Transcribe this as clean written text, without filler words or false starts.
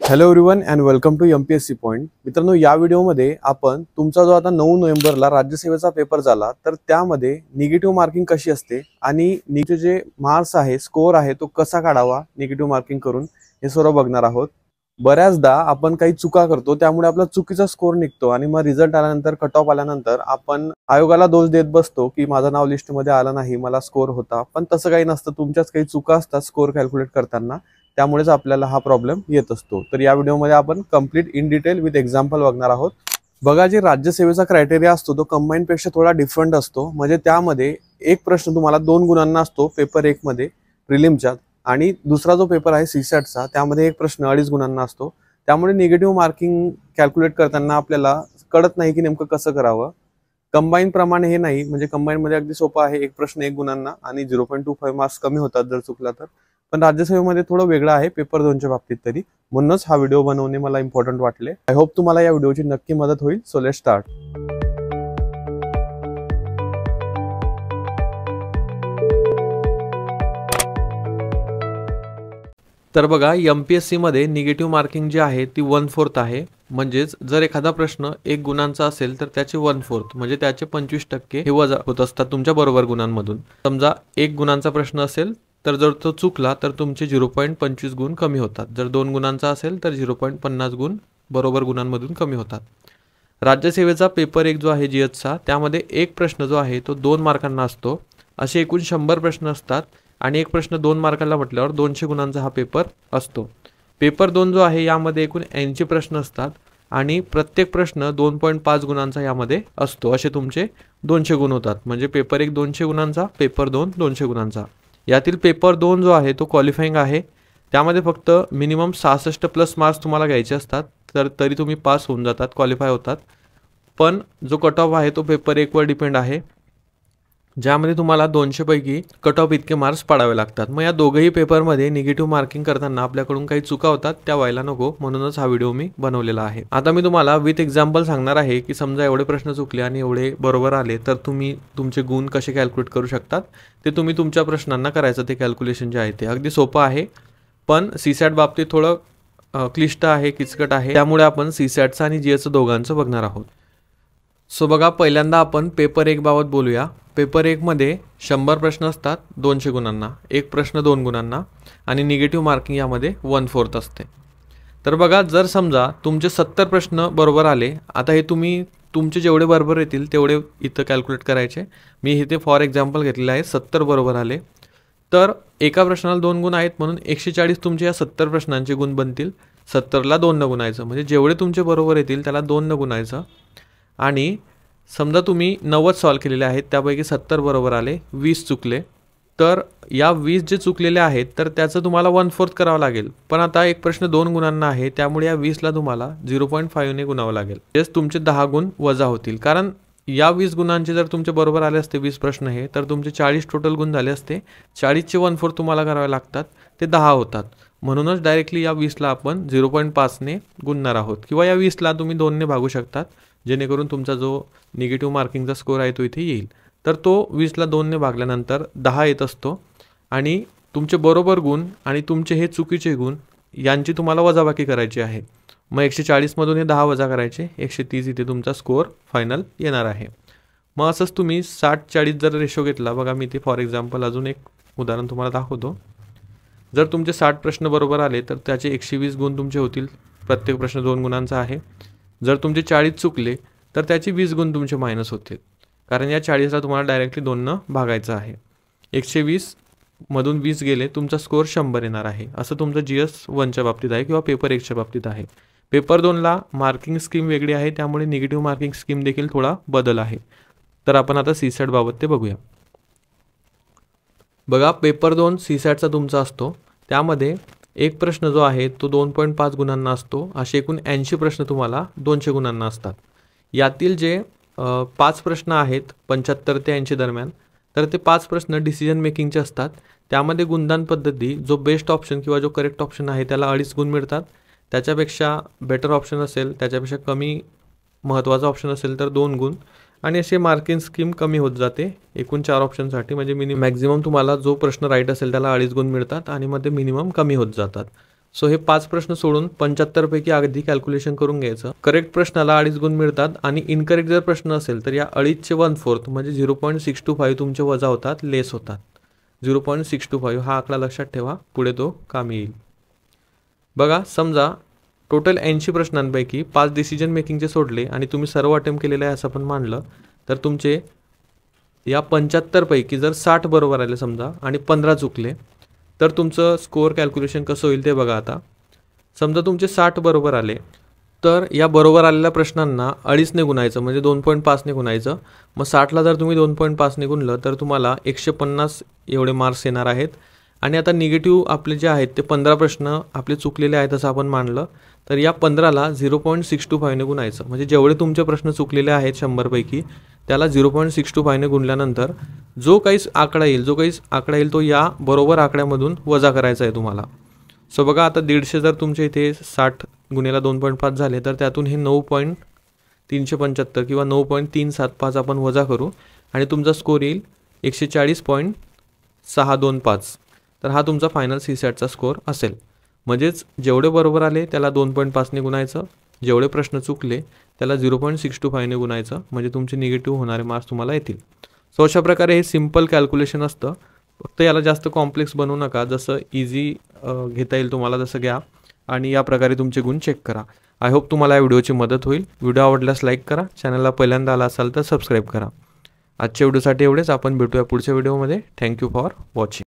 Hello everyone and welcome to MPSC point. मित्रांनो, या व्हिडिओमध्ये आपण तुमचा जो आता 9 नोव्हेंबरला राज्यसेवेचा पेपर झाला तर त्यामध्ये निगेटिव्ह मार्किंग कशी असते आणि निगेटिव्ह जे मार्क्स आहे, स्कोअर आहे, तो कसा काढावा निगेटिव्ह मार्किंग करून हे सर्व बघणार आहोत. बऱ्याचदा आपण काही चुका करतो, त्यामुळे आपला चुकीचा स्कोअर निघतो आणि मग रिझल्ट आल्यानंतर, कट ऑफ आल्यानंतर आपण आयोगाला दोष देत बसतो की माझं नाव लिस्टमध्ये आलं नाही, मला स्कोअर होता. पण तसं काही नसतं, तुमच्याच काही चुका असतात स्कोअर कॅल्क्युलेट करताना, त्यामुळेच आपल्याला हा प्रॉब्लेम येत असतो. तर या व्हिडिओमध्ये आपण complete in detail with example बघणार आहोत. बघा, जे राज्यसेवेचा क्रायटेरिया असतो तो कंबाईंड पेक्षा थोडा डिफरंट असतो. म्हणजे त्यामध्ये एक प्रश्न तुम्हाला 2 गुणांना असतो पेपर 1 मध्ये प्रिलिमच्या, आणि दुसरा जो पेपर आहे सीसॅटचा त्यामध्ये एक प्रश्न 2.5 गुणांना असतो. त्यामुळे निगेटिव्ह मार्किंग कॅल्क्युलेट करताना आपल्याला कळत नाही की नेमकं कसं करावं. कंबाईन प्रमाणे हे नाही, म्हणजे कंबाईन मध्ये अगदी सोपं आहे, एक प्रश्न 1 गुणांना आणि 0.25 मार्क्स कमी होतात जर चुकला तर. पण राज्यसेवेमध्ये थोडं वेगळं आहे पेपर 2च्या बाबतीत तरी, म्हणूनच हा व्हिडिओ बनवणे मला इम्पॉर्टंट वाटले. आय होप तुम्हाला या व्हिडिओची नक्की मदत होईल. So let's start. तर बघा, एमपीएससी मध्ये निगेटिव्ह मार्किंग जी आहे ती 1/4 आहे. म्हणजेच जर एखादा प्रश्न 1 गुणांचा असेल तर त्याचे 1/4 म्हणजे त्याचे 25% हे वजा होत असतात तुमच्या बरोबर गुणांमधून. समजा 1 गुणांचा प्रश्न असेल तर जर तो चुकला तर तुमचे 0.25 गुण कमी होतात. जर 2 गुणांचा असेल तर 0.50 गुण बरोबर गुणांमधून कमी होतात. राज्यसेवेचा पेपर 1 जो आहे जीएसचा, त्यामध्ये एक प्रश्न जो आहे तो 2 मार्कांना असतो. असे एकूण 100 प्रश्न असतात आणि एक प्रश्न 2 मार्काला म्हटल्यावर 200 गुणांचा हा पेपर असतो. पेपर 2 जो आहे यामध्ये एकूण 80 प्रश्न असतात आणि प्रत्येक प्रश्न 2.5 गुणांचा यामध्ये असतो. असे तुमचे 200 गुण होतात. म्हणजे पेपर 1 200 गुणांचा, पेपर 2 200 गुणांचा. यातील पेपर 2 जो आहे तो क्वालिफाईंग आहे. त्यामध्ये फक्त मिनिमम 66 प्लस मार्क्स तुम्हाला घ्यायचे असतात, तर तरी तुम्ही पास होऊन जातात, क्वालिफाय होतात. पण जो कट ऑफ आहे तो पेपर 1 वर डिपेंड आहे, ज्यामध्ये तुम्हाला 200 पैकी कट ऑफ इतके मार्क्स पाडावे लागतात. मग या दोघंही पेपरमध्ये निगेटिव्ह मार्किंग करताना आपल्याकडून काही चुका होतात, त्या व्हायला नको, म्हणूनच हा व्हिडिओ मी बनवलेला आहे. आता मी तुम्हाला विथ एक्झाम्पल सांगणार आहे की समजा एवढे प्रश्न चुकले आणि एवढे बरोबर आले तर तुम्ही तुमचे गुण कसे कॅल्क्युलेट करू शकतात. ते तुम्ही तुमच्या प्रश्नांना करायचं, ते कॅल्क्युलेशन जे आहे ते अगदी सोपं आहे. पण सीसॅट बाबतीत थोडं क्लिष्ट आहे, किचकट आहे. त्यामुळे आपण सीसॅटचं आणि जीएसचं दोघांचं बघणार आहोत. सो बघा, पहिल्यांदा आपण पेपर 1 बाबत बोलूया. पेपर 1 मध्ये 100 प्रश्न असतात 200 गुणांना, एक प्रश्न 2 गुणांना आणि निगेटिव्ह मार्किंग यामध्ये 1/4 असते. तर बघा, जर समजा तुमचे 70 प्रश्न बरोबर आले, आता हे तुम्ही तुमचे जेवढे बरोबर येतील तेवढे इथं कॅल्क्युलेट करायचे. मी इथे फॉर एक्झाम्पल घेतलेलं आहे, 70 बरोबर आले तर एका प्रश्नाला 2 गुण आहेत, म्हणून 140 तुमचे या 70 प्रश्नांचे गुण बनतील. 70ला 2 न गुणायचं, म्हणजे जेवढे तुमचे बरोबर येतील त्याला 2 न गुणायचं. आणि समजा तुम्ही 90 सॉल्व केलेले आहेत, त्यापैकी 70 बरोबर आले, 20 चुकले, तर या 20 जे चुकलेले आहेत तर त्याचं तुम्हाला 1/4 करावं लागेल. पण आता एक प्रश्न 2 गुणांना आहे, त्यामुळे या 20ला तुम्हाला 0.5 ने गुणावं लागेल. तेच तुमचे 10 गुण वजा होतील. कारण या 20 गुणांचे जर तुमचे बरोबर आले असते 20 प्रश्न हे, तर तुमचे 40 टोटल गुण झाले असते. 40चे 1/4 तुम्हाला करावे लागतात, ते 10 होतात. म्हणूनच डायरेक्टली या 20ला आपण 0.5 ने गुणणार आहोत, किंवा या 20ला तुम्ही 2 ने भागू शकतात, जेणेकरून तुमचा जो निगेटिव्ह मार्किंगचा स्कोअर आहे तो इथे येईल. तर तो 20ला 2 ने भागल्यानंतर 10 येत असतो आणि तुमचे बरोबर गुण आणि तुमचे हे चुकीचे गुण यांची तुम्हाला वजाबाकी करायची आहे. मग 140 मधून हे 10 वजा करायचे, 130 इथे तुमचा स्कोअर फायनल येणार आहे. मग असंच तुम्ही 60-40 जर रेशो घेतला, बघा मी इथे फॉर एक्झाम्पल अजून एक उदाहरण तुम्हाला दाखवतो. जर तुमचे 60 प्रश्न बरोबर आले तर त्याचे 120 गुण तुमचे होतील. प्रत्येक प्रश्न 2 गुणांचा आहे. जर तुमचे 40 चुकले तर त्याचे 20 गुण तुमचे मायनस होतील, कारण या 40ला तुम्हाला डायरेक्टली 2 न भागायचं आहे. 120 मधून 20 गेले, तुमचा स्कोअर 100 येणार आहे. असं तुमचं जीएस 1च्या बाबतीत आहे किंवा पेपर 1च्या बाबतीत आहे. पेपर 2ला मार्किंग स्कीम वेगळी आहे, त्यामुळे निगेटिव्ह मार्किंग स्कीम देखील थोडा बदल आहे. तर आपण आता सीसॅट बाबत ते बघूया. बघा, पेपर 2 सीसॅटचा तुमचा असतो. त्यामध्ये एक प्रश्न जो आहे तो 2.5 गुणांना असतो. असे एकूण 80 प्रश्न तुम्हाला 200 गुणांना असतात. यातील जे 5 प्रश्न आहेत 75 ते 80 दरम्यान, तर ते 5 प्रश्न डिसिजन मेकिंगचे असतात. त्यामध्ये गुणदान पद्धती, जो बेस्ट ऑप्शन किंवा जो करेक्ट ऑप्शन आहे त्याला 2.5 गुण मिळतात. त्याच्यापेक्षा बेटर ऑप्शन असेल, त्याच्यापेक्षा कमी महत्त्वाचा ऑप्शन असेल तर 2 गुण, आणि असे मार्किंग स्कीम कमी होत जाते एकूण 4 ऑप्शनसाठी. म्हणजे मॅक्झिमम तुम्हाला जो प्रश्न राईट असेल त्याला 2.5 गुण मिळतात आणि मध्ये मिनिमम कमी होत जातात. सो हे 5 प्रश्न सोडून 75 पैकी अगदी कॅल्क्युलेशन करून घ्यायचं. करेक्ट प्रश्नाला 2.5 गुण मिळतात आणि इनकरेक्ट जर प्रश्न असेल तर या 2.5चे 1/4 म्हणजे 0.625 तुमचे वजा होतात, लेस होतात. 0.625 हा आकडा लक्षात ठेवा, पुढे तो कामी येईल. बघा, समजा टोटल 80 प्रश्नांपैकी 5 डिसिजन मेकिंगचे सोडले आणि तुम्ही सर्व अटेम्प्ट केलेले आहे असं पण मानलं तर तुमचे या 75 पैकी जर 60 बरोबर आले समजा आणि 15 चुकले तर तुमचं स्कोअर कॅल्क्युलेशन कसं होईल ते बघा. आता समजा तुमचे 60 बरोबर आले तर या बरोबर आलेल्या प्रश्नांना 2.5ने गुणायचं म्हणजे 2.5ने गुणायचं. मग 60ला जर तुम्ही 2.5ने गुणलं तर तुम्हाला 150 एवढे मार्क्स येणार आहेत. आणि आता निगेटिव्ह आपले जे आहेत ते 15 प्रश्न आपले चुकलेले आहेत असं आपण मानलं तर या 15ला 0.625ने गुणायचं म्हणजे जेवढे तुमचे प्रश्न चुकलेले आहेत 100 पैकी त्याला 0.625ने गुणल्यानंतर जो काही आकडा येईल तो या बरोबर आकड्यामधून वजा करायचा आहे तुम्हाला. सो बघा, आता 150 जर तुमचे इथे 60 गुणिले 2.5 झाले तर त्यातून हे 9.375 किंवा 9.375 आपण वजा करू आणि तुमचा स्कोर येईल 140.625. तर हा तुमचा फायनल CSATचा स्कोर असेल. म्हणजेच जेवढे बरोबर आले त्याला 2.5ने गुणायचं, जेवढे प्रश्न चुकले त्याला 0.625ने गुणायचं म्हणजे तुमचे निगेटिव्ह होणारे मार्क्स तुम्हाला येतील. सो अशा प्रकारे हे सिम्पल कॅल्क्युलेशन असतं. फक्त याला जास्त कॉम्प्लेक्स बनवू नका, जसं इझी घेता येईल तुम्हाला तसं घ्या आणि या प्रकारे तुमचे गुण चेक करा. आय होप तुम्हाला या व्हिडिओची मदत होईल. व्हिडिओ आवडल्यास लाईक करा, चॅनलला पहिल्यांदा आला असाल तर सबस्क्राईब करा. आजच्या व्हिडिओसाठी एवढेच. आपण भेटूया पुढच्या व्हिडिओमध्ये. Thank you for watching.